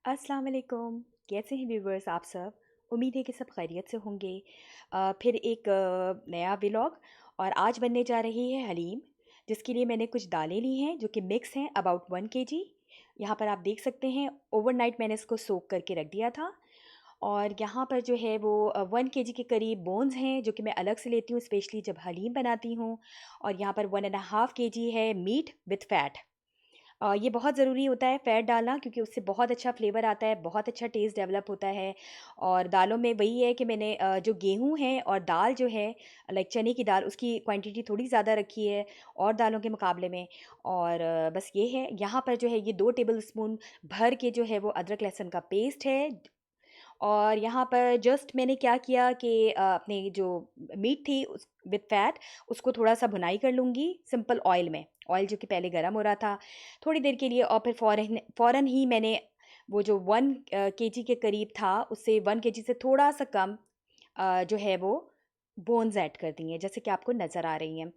अस्सलाम वालेकुम। कैसे हैं व्यूवर्स आप सब? उम्मीद है कि सब खैरियत से होंगे। फिर एक नया व्लॉग और आज बनने जा रही है हलीम, जिसके लिए मैंने कुछ दालें ली हैं जो कि मिक्स हैं अबाउट 1 kg। यहाँ पर आप देख सकते हैं ओवरनाइट मैंने इसको सोक करके रख दिया था। और यहाँ पर जो है वो 1 kg के करीब बोन्स हैं जो कि मैं अलग से लेती हूँ स्पेशली जब हलीम बनाती हूँ। और यहाँ पर 1.5 kg है मीट विथ फैट। ये बहुत ज़रूरी होता है फ़ैट डालना क्योंकि उससे बहुत अच्छा फ्लेवर आता है, बहुत अच्छा टेस्ट डेवलप होता है। और दालों में वही है कि मैंने जो गेहूँ है और दाल जो है लाइक चने की दाल उसकी क्वांटिटी थोड़ी ज़्यादा रखी है और दालों के मुकाबले में। और बस ये है यहाँ पर जो है ये 2 टेबल स्पून भर के जो है वो अदरक लहसुन का पेस्ट है। और यहाँ पर जस्ट मैंने क्या किया कि अपनी जो मीट थी उस विद फैट उसको थोड़ा-सा भुनाई कर लूँगी सिंपल ऑयल में। ऑयल जो कि पहले गरम हो रहा था, थोड़ी देर के लिए और फिर फ़ौरन फ़ौरन ही मैंने वो जो 1 केजी के करीब था, उससे 1 केजी से थोड़ा-सा कम जो है वो बोन्स ऐड कर दिए, जैसे कि आपको नज़र आ रही हैं।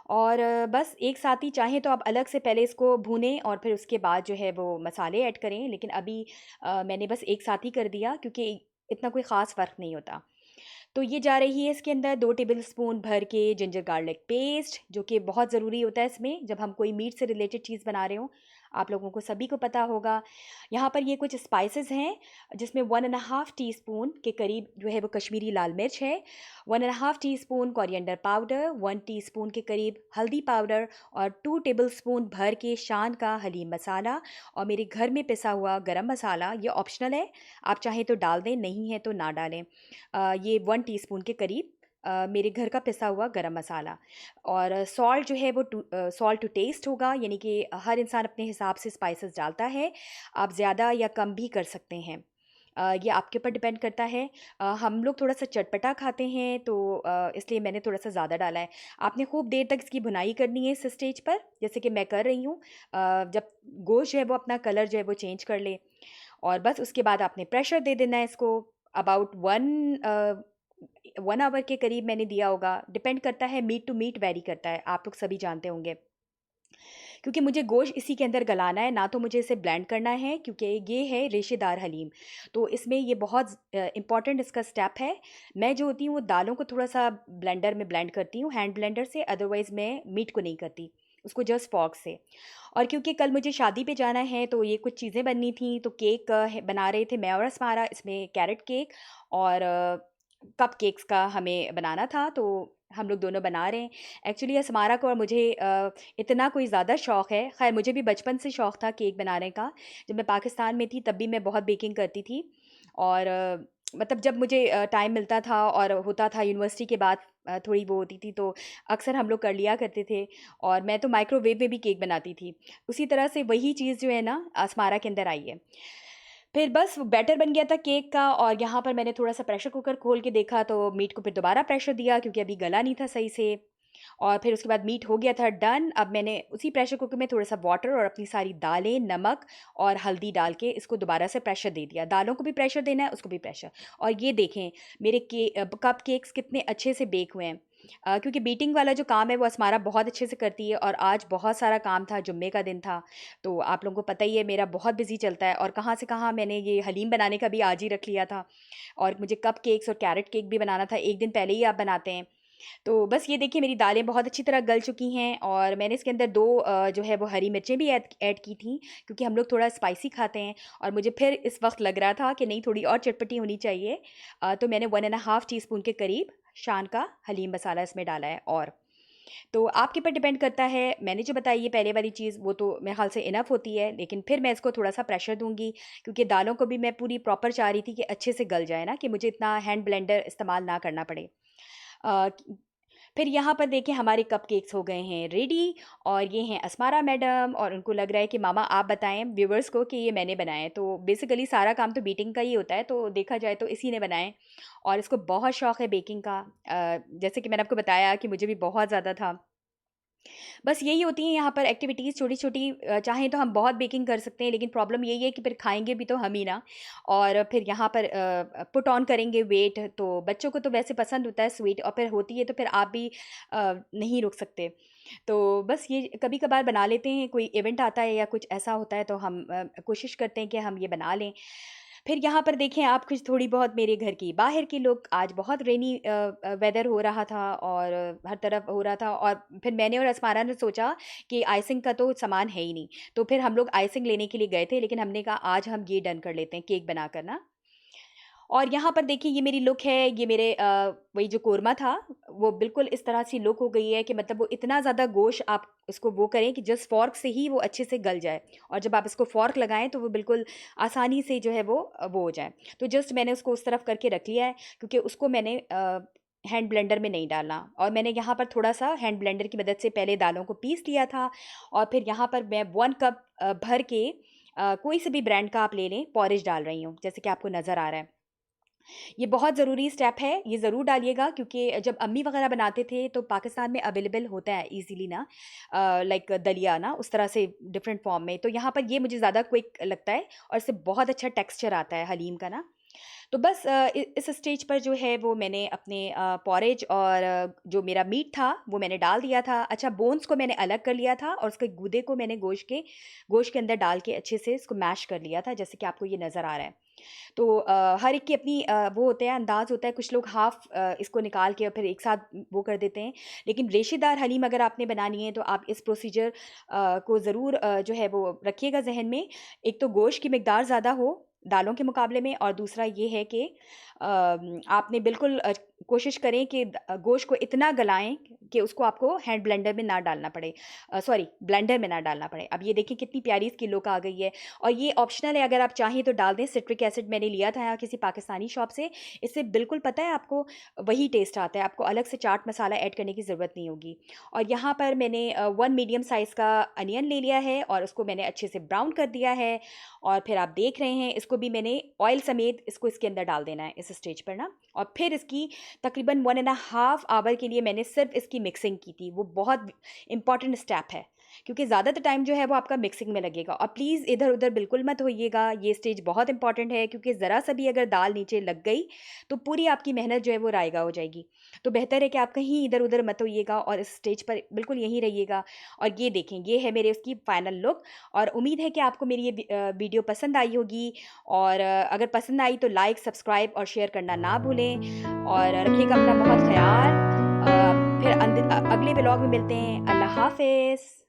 और बस एक साथ ही चाहें तो आप अलग से पहले इसको भूनें और फिर उसके बाद जो है वो मसाले ऐड करें, लेकिन अभी मैंने बस एक साथ ही कर दिया क्योंकि इतना कोई ख़ास फ़र्क नहीं होता। तो ये जा रही है इसके अंदर 2 टेबलस्पून भर के जिंजर गार्लिक पेस्ट, जो कि बहुत ज़रूरी होता है इसमें जब हम कोई मीट से रिलेटेड चीज़ बना रहे हों। आप लोगों को सभी को पता होगा। यहाँ पर ये कुछ स्पाइसेस हैं जिसमें 1.5 टीस्पून के करीब जो है वो कश्मीरी लाल मिर्च है, 1.5 टीस्पून कोरिएंडर पाउडर, 1 टीस्पून के करीब हल्दी पाउडर और 2 टेबलस्पून भर के शान का हलीम मसाला और मेरे घर में पिसा हुआ गरम मसाला। ये ऑप्शनल है, आप चाहें तो डाल दें, नहीं है तो ना डालें। ये 1 टीस्पून के करीब मेरे घर का पिसा हुआ गरम मसाला। और सॉल्ट जो है वो सॉल्ट टू टेस्ट होगा, यानी कि हर इंसान अपने हिसाब से स्पाइसेस डालता है। आप ज़्यादा या कम भी कर सकते हैं। ये आपके ऊपर डिपेंड करता है। हम लोग थोड़ा-सा चटपटा खाते हैं तो इसलिए मैंने थोड़ा-सा ज़्यादा डाला है। आपने खूब देर तक इसकी भुनाई करनी है इस स्टेज पर, जैसे कि मैं कर रही हूँ। जब गोश्त जो है वो अपना कलर जो है वो चेंज कर ले और बस उसके बाद आपने प्रेशर दे देना है इसको। अबाउट 1 आवर के करीब मैंने दिया होगा, डिपेंड करता है, मीट टू मीट वैरी करता है, आप लोग सभी जानते होंगे। क्योंकि मुझे गोश्त इसी के अंदर गलाना है, ना तो मुझे इसे ब्लेंड करना है क्योंकि ये है रेशेदार हलीम। तो इसमें ये बहुत इम्पॉर्टेंट इसका स्टेप है। मैं जो होती हूँ वो दालों को थोड़ा-सा ब्लेंडर में ब्लेंड करती हूँ, हैंड ब्लेंडर से, अदरवाइज़ मैं मीट को नहीं करती, उसको जस्ट फ़ॉर्क से। और क्योंकि कल मुझे शादी पे जाना है तो ये कुछ चीज़ें बननी थी, तो केक है बना रहे थे मैं और अस्मारा, इसमें कैरेट केक और कपकेक्स का हमें बनाना था, तो हम लोग दोनों बना रहे हैं। एक्चुअली अस्मारा को और मुझे इतना कोई ज़्यादा शौक है, ख़ैर मुझे भी बचपन से शौक था केक बनाने का। जब मैं पाकिस्तान में थी तब भी मैं बहुत बेकिंग करती थी। और मतलब जब मुझे टाइम मिलता था और होता था यूनिवर्सिटी के बाद थोड़ी वो होती थी तो अक्सर हम लोग कर लिया करते थे। और मैं तो माइक्रोवेव में भी केक बनाती थी। उसी तरह से वही चीज़ जो है ना अस्मारा के अंदर आई है। फिर बस वो बैटर बन गया था केक का और यहाँ पर मैंने थोड़ा-सा प्रेशर कुकर खोल के देखा तो मीट को फिर दोबारा प्रेशर दिया क्योंकि अभी गला नहीं था सही से। और फिर उसके बाद मीट हो गया था डन। अब मैंने उसी प्रेशर कुकर में थोड़ा-सा वाटर और अपनी सारी दालें, नमक और हल्दी डाल के इसको दोबारा से प्रेशर दे दिया। दालों को भी प्रेशर देना है, उसको भी प्रेशर। और ये देखें मेरे कप केक्स कितने अच्छे से बेक हुए हैं। क्योंकि बीटिंग वाला जो काम है वो अस्मारा बहुत अच्छे से करती है और आज बहुत सारा काम था, जुम्मे का दिन था। तो आप लोगों को पता ही है मेरा बहुत बिज़ी चलता है और कहाँ से कहाँ मैंने ये हलीम बनाने का भी आज ही रख लिया था। और मुझे कप केक्स और कैरेट केक भी बनाना था, 1 दिन पहले ही आप बनाते हैं। तो बस ये देखिए मेरी दालें बहुत अच्छी तरह गल चुकी हैं और मैंने इसके अंदर 2 जो है वो हरी मिर्चें भी ऐड ऐड की थी क्योंकि हम लोग थोड़ा स्पाइसी खाते हैं और मुझे फिर इस वक़्त लग रहा था कि नहीं थोड़ी और चटपटी होनी चाहिए। तो मैंने 1.5 टीस्पून के करीब शान का हलीम मसाला इसमें डाला है। और तो आपके ऊपर डिपेंड करता है, मैंने जो बताई ये पहले वाली चीज़ वो तो मेरे ख़्याल से इनफ़ होती है, लेकिन फिर मैं इसको थोड़ा-सा प्रेशर दूँगी क्योंकि दालों को भी मैं पूरी प्रॉपर चाह रही थी कि अच्छे से गल जाए ना, कि मुझे इतना हैंड ब्लेंडर इस्तेमाल ना करना पड़े। अ, फिर यहाँ पर देखिए हमारे कपकेक्स हो गए हैं रेडी और ये हैं अस्मारा मैडम और उनको लग रहा है कि मामा आप बताएँ व्यूअर्स को कि ये मैंने बनाए हैं। तो बेसिकली सारा काम तो बीटिंग का ही होता है, तो देखा जाए तो इसी ने बनाए और इसको बहुत शौक है बेकिंग का। जैसे कि मैंने आपको बताया कि मुझे भी बहुत ज़्यादा था। बस यही होती हैं यहाँ पर एक्टिविटीज़ छोटी-छोटी, चाहें तो हम बहुत बेकिंग कर सकते हैं, लेकिन प्रॉब्लम यही है कि फिर खाएँगे भी तो हम ही ना। और फिर यहाँ पर पुट ऑन करेंगे वेट, तो बच्चों को तो वैसे पसंद होता है स्वीट, और फिर होती है तो फिर आप भी नहीं रुक सकते। तो बस ये कभी-कभार बना लेते हैं, कोई इवेंट आता है या कुछ ऐसा होता है तो हम कोशिश करते हैं कि हम ये बना लें। फिर यहाँ पर देखें आप, कुछ थोड़ी बहुत मेरे घर की बाहर के लोग, आज बहुत रेनी वेदर हो रहा था और हर तरफ हो रहा था, और फिर मैंने और अस्मारा ने सोचा कि आइसिंग का तो सामान है ही नहीं, तो फिर हम लोग आइसिंग लेने के लिए गए थे, लेकिन हमने कहा आज हम ये डन कर लेते हैं, केक बनाकर ना। और यहाँ पर देखिए ये मेरी लुक है, ये मेरे वही जो कोरमा था, वो बिल्कुल इस तरह से लुक हो गई है कि मतलब वो इतना ज़्यादा गोश्त आप उसको वो करें कि जस्ट फ़ॉर्क से ही वो अच्छे से गल जाए, और जब आप इसको फ़ॉर्क लगाएँ तो वो बिल्कुल आसानी से जो है वो वो हो जाए। तो जस्ट मैंने उसको उस तरफ करके रख लिया है, क्योंकि उसको मैंने हैंड ब्लेंडर में नहीं डालना, और मैंने यहाँ पर थोड़ा-सा हैंड ब्लेंडर की मदद से पहले दालों को पीस लिया था, और फिर यहाँ पर मैं 1 कप भर के कोई से भी ब्रांड का आप ले लें, पॉरेज डाल रही हूँ, जैसे कि आपको नज़र आ रहा है। ये बहुत ज़रूरी स्टेप है, ये ज़रूर डालिएगा, क्योंकि जब अम्मी वग़ैरह बनाते थे तो पाकिस्तान में अवेलेबल होता है ईज़िली ना, लाइक दलिया ना उस तरह से डिफ़रेंट फ़ॉर्म में, तो यहाँ पर ये मुझे ज़्यादा क्विक लगता है, और इससे बहुत अच्छा टेक्सचर आता है हलीम का ना। तो बस इस स्टेज पर जो है वो मैंने अपने पॉरेज और जो मेरा मीट था वो मैंने डाल दिया था। अच्छा, बोन्स को मैंने अलग कर लिया था, और उसके गूदे को मैंने गोश्त के अंदर डाल के अच्छे से इसको मैश कर लिया था, जैसे कि आपको ये नज़र आ रहा है। तो हर एक की अपनी वो होते हैं, अंदाज़ होता है, कुछ लोग हाफ़ इसको निकाल के और फिर एक साथ वो कर देते हैं। लेकिन रेशेदार हलीम अगर आपने बनानी है तो आप इस प्रोसीजर को ज़रूर जो है वो रखिएगा ज़हन में। एक तो गोश्त की मिकदार ज़्यादा हो दालों के मुकाबले में, और दूसरा ये है कि आपने बिल्कुल कोशिश करें कि गोश्त को इतना गलाएँ कि उसको आपको हैंड ब्लेंडर में ना डालना पड़े, सॉरी ब्लेंडर में ना डालना पड़े। अब ये देखिए कितनी प्यारी इसकी लुक आ गई है, और ये ऑप्शनल है, अगर आप चाहें तो डाल दें। सिट्रिक एसिड मैंने लिया था यहाँ किसी पाकिस्तानी शॉप से, इससे बिल्कुल पता है आपको वही टेस्ट आता है, आपको अलग से चाट मसाला ऐड करने की ज़रूरत नहीं होगी। और यहाँ पर मैंने 1 मीडियम साइज़ का अनियन ले लिया है, और उसको मैंने अच्छे से ब्राउन कर दिया है, और फिर आप देख रहे हैं इसको भी मैंने ऑयल समेत इसको इसके अंदर डाल देना है इस स्टेज पर ना। और फिर इसकी तकरीबन 1 एंड अ हाफ आवर के लिए मैंने सिर्फ इसकी मिक्सिंग की थी। वो बहुत इंपॉर्टेंट स्टेप है, क्योंकि ज़्यादातर टाइम जो है वो आपका मिक्सिंग में लगेगा, और प्लीज़ इधर-उधर बिल्कुल मत होइएगा। ये स्टेज बहुत इंपॉर्टेंट है, क्योंकि ज़रा सा भी अगर दाल नीचे लग गई तो पूरी आपकी मेहनत जो है वो रायगा हो जाएगी। तो बेहतर है कि आप कहीं इधर-उधर मत होइएगा, और इस स्टेज पर बिल्कुल यहीं रहिएगा। और ये देखें, ये है मेरे उसकी फाइनल लुक, और उम्मीद है कि आपको मेरी ये वीडियो पसंद आई होगी, और अगर पसंद आई तो लाइक, सब्सक्राइब और शेयर करना ना भूलें, और रखिएगा अपना बहुत ख़्याल। फिर अगले व्लॉग में मिलते हैं। अल्लाह हाफ़िज़।